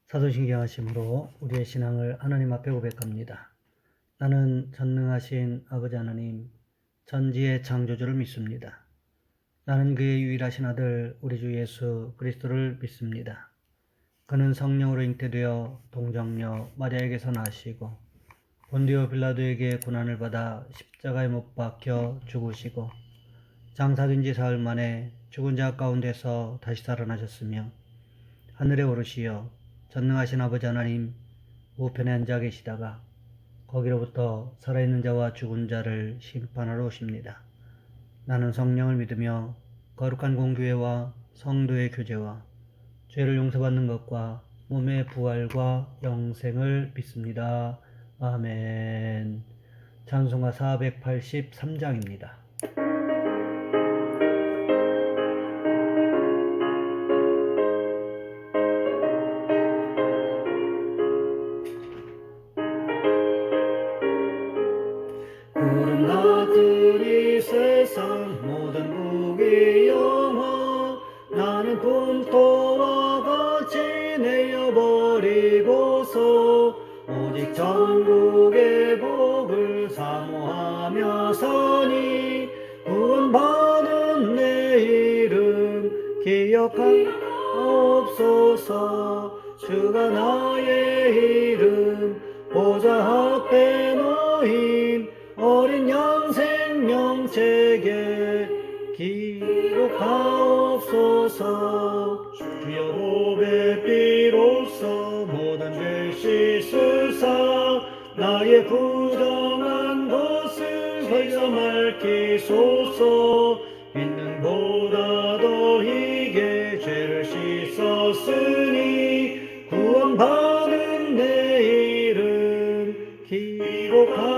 사도신경하심으로 우리의 신앙을 하나님 앞에 고백합니다. 나는 전능하신 아버지 하나님, 전지의 창조주를 믿습니다. 나는 그의 유일하신 아들 우리 주 예수 그리스도를 믿습니다. 그는 성령으로 잉태되어 동정녀 마리아에게서 나시고 본디오 빌라도에게 고난을 받아 십자가에 못 박혀 죽으시고 장사된 지 사흘 만에 죽은 자 가운데서 다시 살아나셨으며 하늘에 오르시어 전능하신 아버지 하나님 우편에 앉아 계시다가 거기로부터 살아있는 자와 죽은 자를 심판하러 오십니다. 나는 성령을 믿으며 거룩한 공교회와 성도의 교제와 죄를 용서받는 것과 몸의 부활과 영생을 믿습니다. 아멘. 찬송가 483장입니다. 구름 같은 이 세상 모든 무기 영화 나는 분토와 같이 내어버리고서 오직 전국의 복을 사모하며 사니 구원받은 내 이름 기억하옵소서. 주가 나의 이름 보좌 앞에 놓인 어린 양 생명책에 기록하옵소서. 주여 보배 비로소 모든 죄 씻으사 나의 부정한 것을 거기서 맑히소서. 있는 보다 더이게 죄를 씻었으니 구원받은 내 이름 기록하옵소서.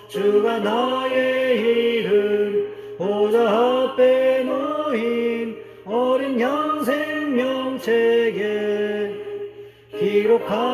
주가 나의 이름 보좌 앞에 놓인 어린 양 생명책에 기록하옵소서.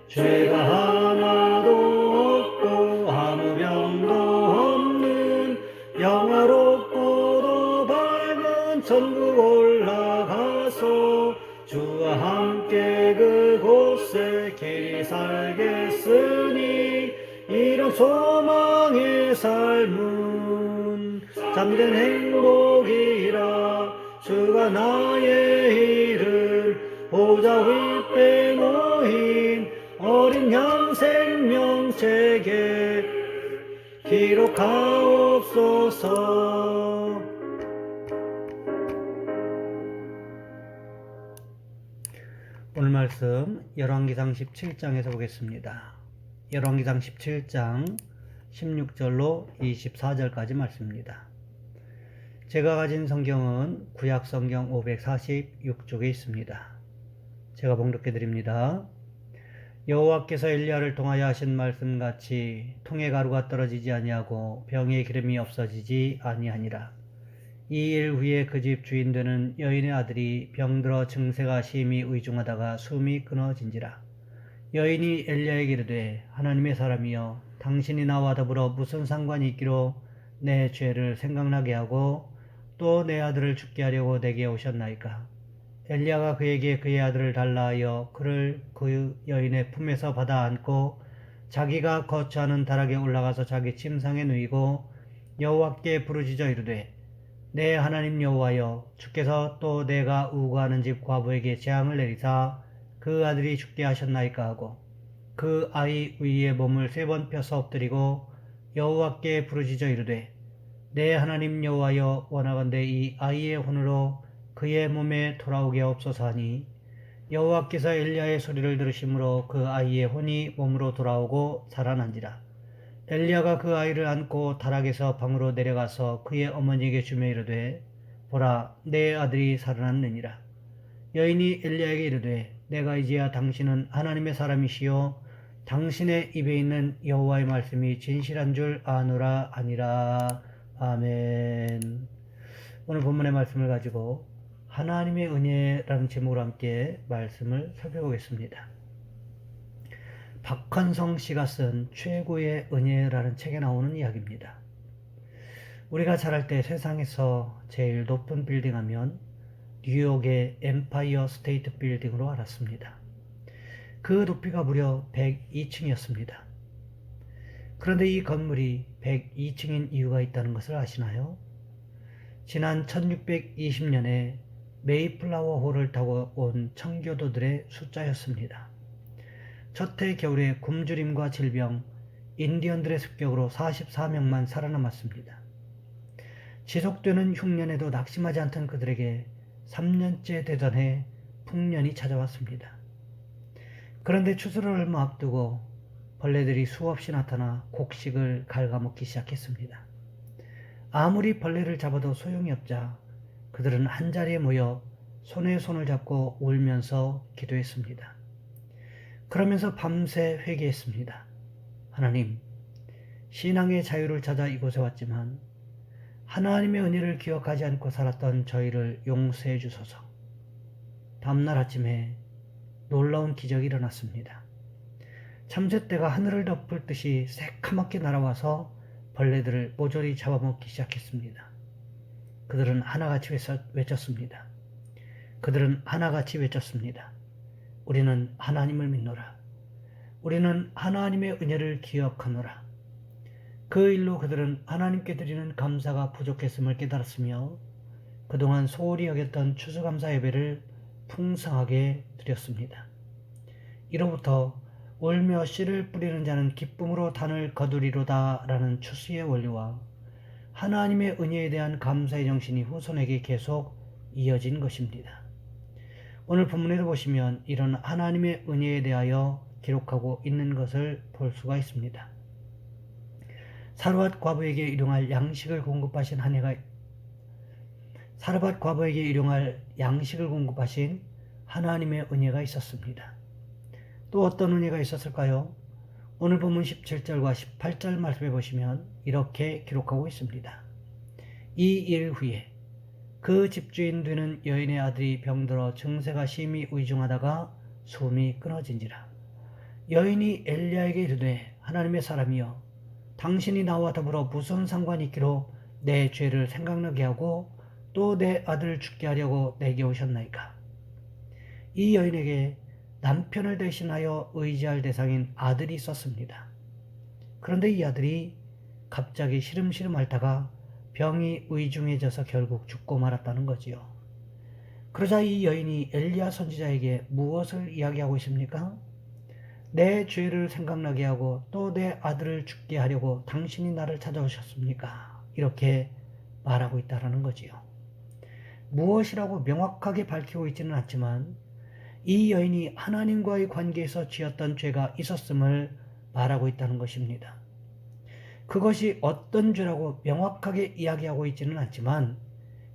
죄가 하나도 없고 아무 병도 없는 영화롭고도 밝은 천국 올라가서 주와 함께 그곳에 길이 살겠으니 이런 소망의 삶은 잠든 행복이라. 주가 나의 이름 보좌 윗배 놓인 어린 양 생명책에 기록하옵소서. 오늘 말씀 열왕기상 17장에서 보겠습니다. 열왕기상 17장 16절로 24절까지 말씀입니다. 제가 가진 성경은 구약 성경 546쪽에 있습니다. 제가 봉독해 드립니다. 여호와께서 엘리야를 통하여 하신 말씀같이 통에 가루가 떨어지지 아니하고 병에 기름이 없어지지 아니하니라. 이 일 후에 그 집 주인 되는 여인의 아들이 병들어 증세가 심히 의중하다가 숨이 끊어진지라. 여인이 엘리야에게 이르되 하나님의 사람이여 당신이 나와 더불어 무슨 상관이 있기로 내 죄를 생각나게 하고 또 내 아들을 죽게 하려고 내게 오셨나이까. 엘리야가 그에게 그의 아들을 달라 하여 그를 그 여인의 품에서 받아 안고 자기가 거처하는 다락에 올라가서 자기 침상에 누이고 여호와께 부르짖어 이르되 내 하나님 여호와여 주께서 또 내가 우거하는 집 과부에게 재앙을 내리사 그 아들이 죽게 하셨나이까 하고 그 아이 위에 몸을 3번 펴서 엎드리고 여호와께 부르짖어 이르되 내 하나님 여호와여 원하건대 이 아이의 혼으로 그의 몸에 돌아오게 하옵소서 하니 여호와께서 엘리야의 소리를 들으심으로 그 아이의 혼이 몸으로 돌아오고 살아난지라. 엘리야가 그 아이를 안고 다락에서 방으로 내려가서 그의 어머니에게 주며 이르되 보라 내 아들이 살아났느니라. 여인이 엘리야에게 이르되 내가 이제야 당신은 하나님의 사람이시요 당신의 입에 있는 여호와의 말씀이 진실한 줄 아노라 하니라. 아멘. 오늘 본문의 말씀을 가지고 하나님의 은혜라는 제목으로 함께 말씀을 살펴보겠습니다. 박헌성 씨가 쓴 최고의 은혜라는 책에 나오는 이야기입니다. 우리가 자랄 때 세상에서 제일 높은 빌딩 하면 뉴욕의 엠파이어 스테이트 빌딩으로 알았습니다. 그 높이가 무려 102층이었습니다. 그런데 이 건물이 102층인 이유가 있다는 것을 아시나요? 지난 1620년에 메이플라워 홀을 타고 온 청교도들의 숫자였습니다. 첫해 겨울에 굶주림과 질병, 인디언들의 습격으로 44명만 살아남았습니다. 지속되는 흉년에도 낙심하지 않던 그들에게 3년째 되던 해 풍년이 찾아왔습니다. 그런데 추수를 얼마 앞두고 벌레들이 수없이 나타나 곡식을 갉아먹기 시작했습니다. 아무리 벌레를 잡아도 소용이 없자 그들은 한자리에 모여 손에 손을 잡고 울면서 기도했습니다. 그러면서 밤새 회개했습니다. 하나님, 신앙의 자유를 찾아 이곳에 왔지만 하나님의 은혜를 기억하지 않고 살았던 저희를 용서해 주소서. 다음날 아침에 놀라운 기적이 일어났습니다. 참새떼가 하늘을 덮을 듯이 새카맣게 날아와서 벌레들을 모조리 잡아먹기 시작했습니다. 그들은 하나같이 외쳤습니다. 우리는 하나님을 믿노라. 우리는 하나님의 은혜를 기억하노라. 그 일로 그들은 하나님께 드리는 감사가 부족했음을 깨달았으며 그동안 소홀히 여겼던 추수감사 예배를 풍성하게 드렸습니다. 이로부터 울며 씨를 뿌리는 자는 기쁨으로 단을 거두리로다 라는 추수의 원리와 하나님의 은혜에 대한 감사의 정신이 후손에게 계속 이어진 것입니다. 오늘 본문에도 보시면 이런 하나님의 은혜에 대하여 기록하고 있는 것을 볼 수가 있습니다. 사르밧 과부에게 일용할 양식을 공급하신 하나님의 은혜가 있었습니다. 또 어떤 은혜가 있었을까요? 오늘 본문 17절과 18절 말씀해 보시면 이렇게 기록하고 있습니다. 이 일 후에 그 집주인 되는 여인의 아들이 병들어 증세가 심히 의중하다가 숨이 끊어진지라. 여인이 엘리야에게 이르되 하나님의 사람이여 당신이 나와 더불어 무슨 상관이 있기로 내 죄를 생각나게 하고 또 내 아들을 죽게 하려고 내게 오셨나이까. 이 여인에게 남편을 대신하여 의지할 대상인 아들이 있었습니다. 그런데 이 아들이 갑자기 시름시름 앓다가 병이 의중해져서 결국 죽고 말았다는 거지요. 그러자 이 여인이 엘리야 선지자에게 무엇을 이야기하고 있습니까? 내 죄를 생각나게 하고 또 내 아들을 죽게 하려고 당신이 나를 찾아오셨습니까? 이렇게 말하고 있다는 거지요. 무엇이라고 명확하게 밝히고 있지는 않지만 이 여인이 하나님과의 관계에서 지었던 죄가 있었음을 말하고 있다는 것입니다. 그것이 어떤 죄라고 명확하게 이야기하고 있지는 않지만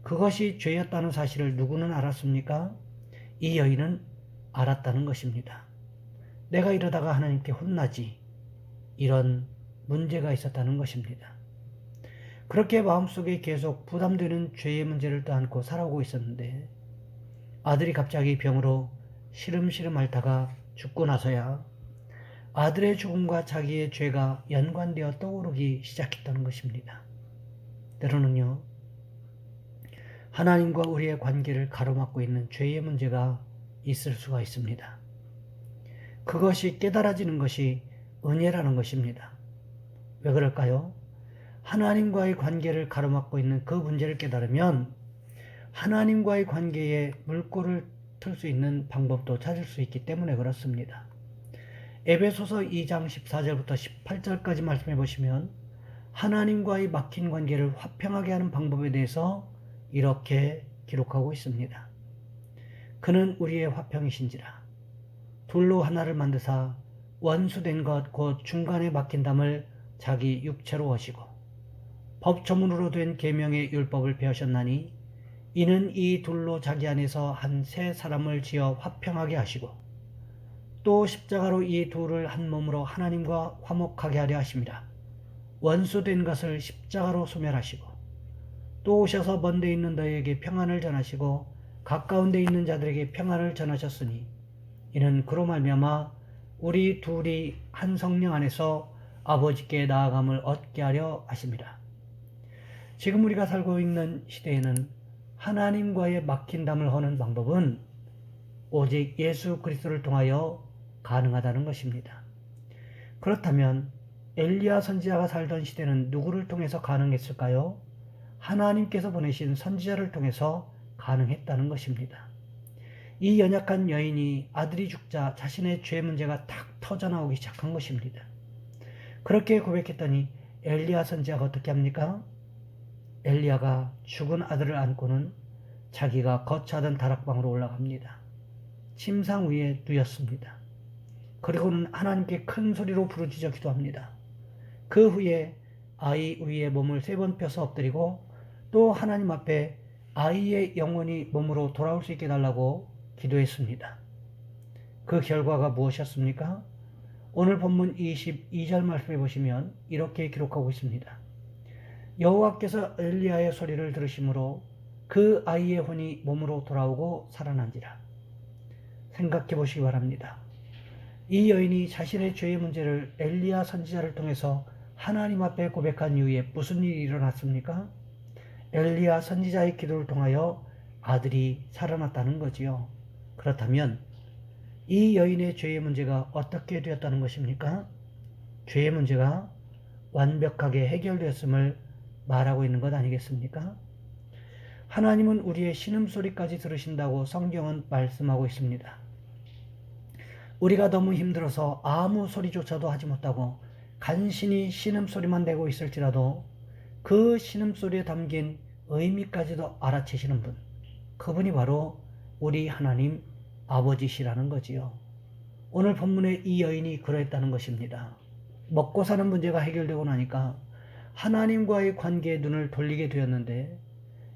그것이 죄였다는 사실을 누구는 알았습니까? 이 여인은 알았다는 것입니다. 내가 이러다가 하나님께 혼나지. 이런 문제가 있었다는 것입니다. 그렇게 마음속에 계속 부담되는 죄의 문제를 떠안고 살아오고 있었는데 아들이 갑자기 병으로 시름시름 앓다가 죽고 나서야 아들의 죽음과 자기의 죄가 연관되어 떠오르기 시작했다는 것입니다. 때로는요, 하나님과 우리의 관계를 가로막고 있는 죄의 문제가 있을 수가 있습니다. 그것이 깨달아지는 것이 은혜라는 것입니다. 왜 그럴까요? 하나님과의 관계를 가로막고 있는 그 문제를 깨달으면 하나님과의 관계에 물꼬를 틀 수 있는 방법도 찾을 수 있기 때문에 그렇습니다. 에베소서 2장 14절부터 18절까지 말씀해 보시면 하나님과의 막힌 관계를 화평하게 하는 방법에 대해서 이렇게 기록하고 있습니다. 그는 우리의 화평이신지라 둘로 하나를 만드사 원수된 것 곧 중간에 막힌 담을 자기 육체로 하시고 법조문으로 된 계명의 율법을 배우셨나니 이는 이 둘로 자기 안에서 한 새 사람을 지어 화평하게 하시고 또 십자가로 이 둘을 한 몸으로 하나님과 화목하게 하려 하심이라. 원수된 것을 십자가로 소멸하시고 또 오셔서 먼데 있는 너희에게 평안을 전하시고 가까운 데 있는 자들에게 평안을 전하셨으니 이는 그로 말미암아 우리 둘이 한 성령 안에서 아버지께 나아감을 얻게 하려 하심이라. 지금 우리가 살고 있는 시대에는 하나님과의 막힌 담을 허는 방법은 오직 예수 그리스도를 통하여 가능하다는 것입니다. 그렇다면 엘리야 선지자가 살던 시대는 누구를 통해서 가능했을까요? 하나님께서 보내신 선지자를 통해서 가능했다는 것입니다. 이 연약한 여인이 아들이 죽자 자신의 죄 문제가 탁 터져나오기 시작한 것입니다. 그렇게 고백했더니 엘리야 선지자가 어떻게 합니까? 엘리야가 죽은 아들을 안고는 자기가 거처하던 다락방으로 올라갑니다. 침상 위에 누웠습니다. 그리고는 하나님께 큰 소리로 부르짖어 기도합니다. 그 후에 아이 위에 몸을 3번 펴서 엎드리고 또 하나님 앞에 아이의 영혼이 몸으로 돌아올 수 있게 해달라고 기도했습니다. 그 결과가 무엇이었습니까? 오늘 본문 22절 말씀해 보시면 이렇게 기록하고 있습니다. 여호와께서 엘리야의 소리를 들으심으로 그 아이의 혼이 몸으로 돌아오고 살아난지라. 생각해 보시기 바랍니다. 이 여인이 자신의 죄의 문제를 엘리야 선지자를 통해서 하나님 앞에 고백한 이후에 무슨 일이 일어났습니까? 엘리야 선지자의 기도를 통하여 아들이 살아났다는 거지요. 그렇다면 이 여인의 죄의 문제가 어떻게 되었다는 것입니까? 죄의 문제가 완벽하게 해결되었음을 말하고 있는 것 아니겠습니까? 하나님은 우리의 신음소리까지 들으신다고 성경은 말씀하고 있습니다. 우리가 너무 힘들어서 아무 소리조차도 하지 못하고 간신히 신음소리만 내고 있을지라도 그 신음소리에 담긴 의미까지도 알아채시는 분, 그분이 바로 우리 하나님 아버지시라는 거지요. 오늘 본문의 이 여인이 그러했다는 것입니다. 먹고 사는 문제가 해결되고 나니까 하나님과의 관계에 눈을 돌리게 되었는데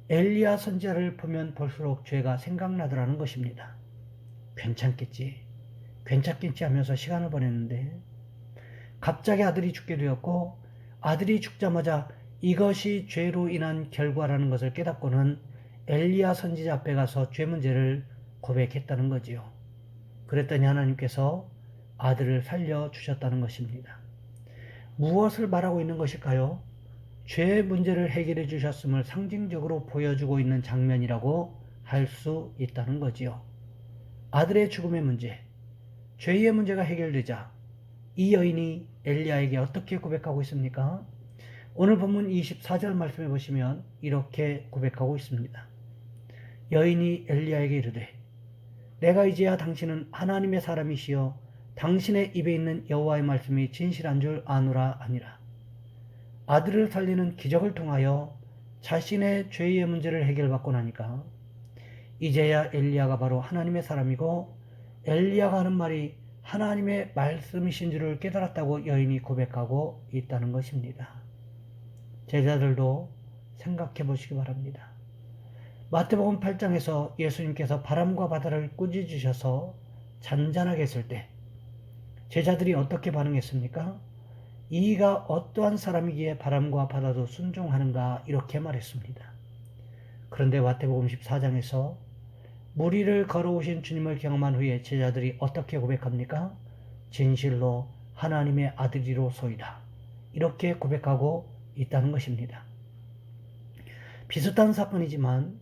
엘리야 선지자를 보면 볼수록 죄가 생각나더라는 것입니다. 괜찮겠지 하면서 시간을 보냈는데 갑자기 아들이 죽게 되었고 아들이 죽자마자 이것이 죄로 인한 결과라는 것을 깨닫고는 엘리야 선지자 앞에 가서 죄 문제를 고백했다는 거지요. 그랬더니 하나님께서 아들을 살려주셨다는 것입니다. 무엇을 말하고 있는 것일까요? 죄 문제를 해결해 주셨음을 상징적으로 보여주고 있는 장면이라고 할 수 있다는 거지요. 아들의 죽음의 문제, 죄의 문제가 해결되자 이 여인이 엘리야에게 어떻게 고백하고 있습니까? 오늘 본문 24절 말씀해 보시면 이렇게 고백하고 있습니다. 여인이 엘리야에게 이르되 내가 이제야 당신은 하나님의 사람이시여 당신의 입에 있는 여호와의 말씀이 진실한 줄 아노라 하니라. 아들을 살리는 기적을 통하여 자신의 죄의 문제를 해결받고 나니까 이제야 엘리야가 바로 하나님의 사람이고 엘리야가 하는 말이 하나님의 말씀이신 줄을 깨달았다고 여인이 고백하고 있다는 것입니다. 제자들도 생각해 보시기 바랍니다. 마태복음 8장에서 예수님께서 바람과 바다를 꾸짖으셔서 잔잔하게 했을 때 제자들이 어떻게 반응했습니까? 이가 어떠한 사람이기에 바람과 바다도 순종하는가 이렇게 말했습니다. 그런데 마태복음 14장에서 물 위를 걸어오신 주님을 경험한 후에 제자들이 어떻게 고백합니까? 진실로 하나님의 아들이로소이다. 이렇게 고백하고 있다는 것입니다. 비슷한 사건이지만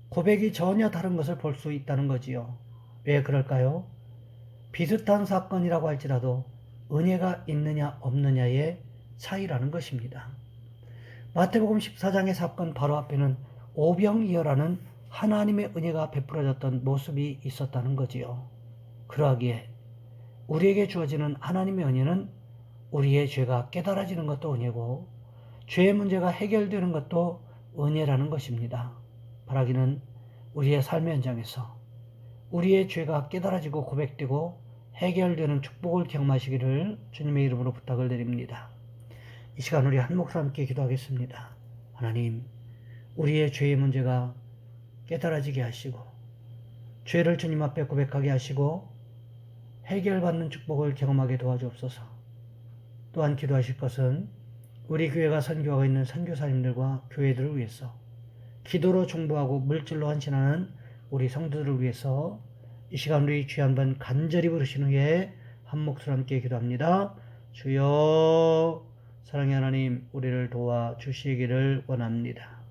고백이 전혀 다른 것을 볼 수 있다는 거지요. 왜 그럴까요? 비슷한 사건이라고 할지라도 은혜가 있느냐 없느냐의 차이라는 것입니다. 마태복음 14장의 사건 바로 앞에는 오병이어라는 하나님의 은혜가 베풀어졌던 모습이 있었다는 거지요. 그러하기에 우리에게 주어지는 하나님의 은혜는 우리의 죄가 깨달아지는 것도 은혜고 죄의 문제가 해결되는 것도 은혜라는 것입니다. 바라기는 우리의 삶의 현장에서 우리의 죄가 깨달아지고 고백되고 해결되는 축복을 경험하시기를 주님의 이름으로 부탁을 드립니다. 이 시간 우리 한 목사 함께 기도하겠습니다. 하나님, 우리의 죄의 문제가 깨달아지게 하시고 죄를 주님 앞에 고백하게 하시고 해결받는 축복을 경험하게 도와주옵소서. 또한 기도하실 것은 우리 교회가 선교하고 있는 선교사님들과 교회들을 위해서 기도로 중보하고 물질로 헌신하는 우리 성도들을 위해서 이 시간 우리 주여 한번 간절히 부르신 후에 한 목소리 함께 기도합니다. 주여, 사랑의 하나님, 우리를 도와주시기를 원합니다.